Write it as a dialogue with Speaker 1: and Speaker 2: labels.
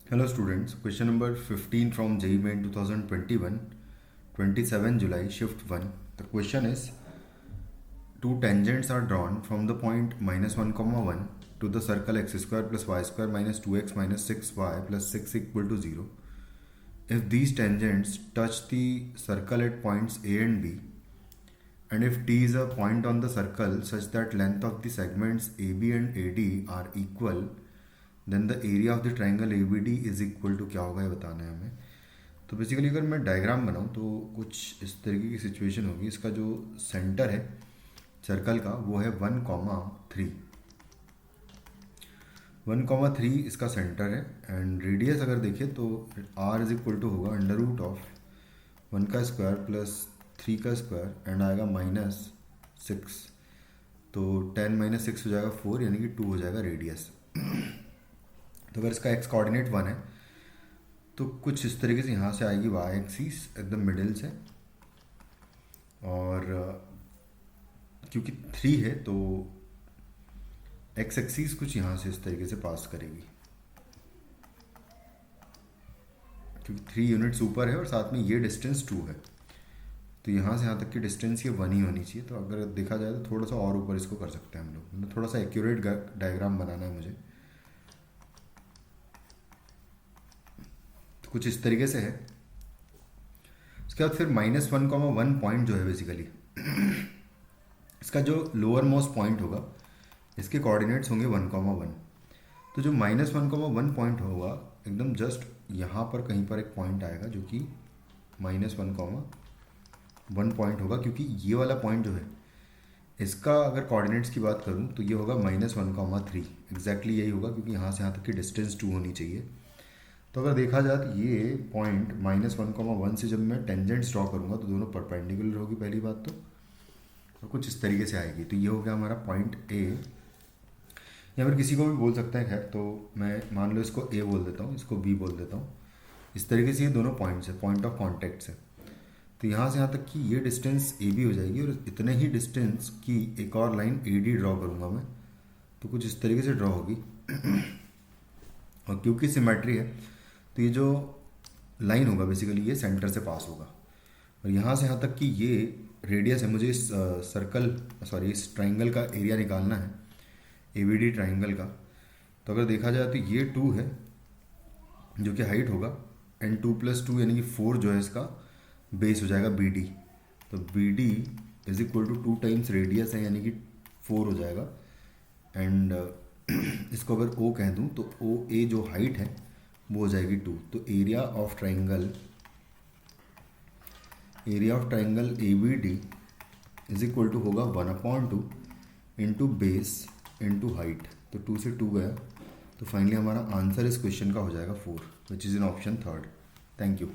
Speaker 1: Hello students, question number 15 from JEE Main 2021, 27 July, shift 1. The question is, two tangents are drawn from the point -1, 1 to the circle x square plus y square minus 2x minus 6y plus 6 equal to 0. If these tangents touch the circle at points A and B, and if t is a point on the circle such that length of the segments AB and AD are equal, then the area of the triangle A B D is equal to क्या होगा ये बताना है हमें. तो basically अगर मैं diagram बनाऊँ तो कुछ इस तरीके की सिचुएशन होगी. इसका जो सेंटर है सर्कल का वो है 1,3. 1,3 इसका सेंटर है. एंड रेडियस अगर देखें तो आर इज इक्वल टू होगा अंडर रूट ऑफ 1 का स्क्वायर प्लस 3 का स्क्वायर एंड आएगा -6. तो 10 - 6 हो जाएगा 4, यानी कि 2 हो जाएगा रेडियस. तो अगर इसका एक्स कोऑर्डिनेट 1 है तो कुछ इस तरीके से यहाँ से आएगी वाई एक्सिस एकदम मिडिल से, और क्योंकि 3 है तो एक्स एक्सिस कुछ यहाँ से इस तरीके से पास करेगी, क्योंकि 3 यूनिट्स ऊपर है और साथ में ये डिस्टेंस 2 है. तो यहाँ से यहाँ तक की डिस्टेंस ये 1 ही होनी चाहिए. तो अगर देखा जाए तो थोड़ा सा और ऊपर इसको कर सकते हैं हम लोग. मतलब थोड़ा सा एक्यूरेट डायग्राम बनाना है मुझे. कुछ इस तरीके से है. उसके बाद फिर -1,1 पॉइंट जो है बेसिकली इसका जो लोअर मोस्ट पॉइंट होगा इसके कोऑर्डिनेट्स होंगे 1,1. तो जो -1,1 पॉइंट होगा एकदम जस्ट यहाँ पर कहीं पर एक पॉइंट आएगा जो कि -1,1 पॉइंट होगा, क्योंकि ये वाला पॉइंट जो है इसका अगर कोऑर्डिनेट्स की बात करूँ तो ये होगा -1,3. एग्जैक्टली यही होगा, क्योंकि यहाँ से यहाँ तक की डिस्टेंस 2 होनी चाहिए. तो अगर देखा जाए तो ये पॉइंट -1,1 से जब मैं टेंजेंट्स ड्रॉ करूँगा तो दोनों परपेंडिकुलर होगी पहली बात तो, और कुछ इस तरीके से आएगी. तो ये हो गया हमारा पॉइंट ए, या फिर किसी को भी बोल सकते हैं. खैर तो मैं मान लो इसको ए बोल देता हूँ, इसको बी बोल देता हूँ. इस तरीके से ये दोनों पॉइंट्स है, पॉइंट ऑफ कॉन्टैक्ट्स है. तो यहाँ से यहाँ तक की ये डिस्टेंस ए बी हो जाएगी, और इतने ही डिस्टेंस की एक और लाइन ए डी ड्रॉ करूँगा मैं. तो कुछ इस तरीके से ड्रॉ होगी. और क्योंकि सिमेट्री है तो ये जो लाइन होगा बेसिकली ये सेंटर से पास होगा, और यहाँ से यहाँ तक कि ये रेडियस है. मुझे इस इस ट्राइंगल का एरिया निकालना है, एबीडी ट्राइंगल का. तो अगर देखा जाए तो ये 2 है जो कि हाइट होगा, एंड 2 + 2 यानी कि 4 जो है इसका बेस हो जाएगा बी डी. तो B D is equal to 2 times radius है, यानी कि 4 हो जाएगा. एंड इसको अगर ओ कह दूँ तो ओ ए जो हाइट है वो हो जाएगी 2. तो area of triangle A B D is equal to होगा 1/2 इंटू बेस इंटू हाइट. तो 2 से 2 गया, तो फाइनली हमारा आंसर इस क्वेश्चन का हो जाएगा 4, which is in option 3. Thank you.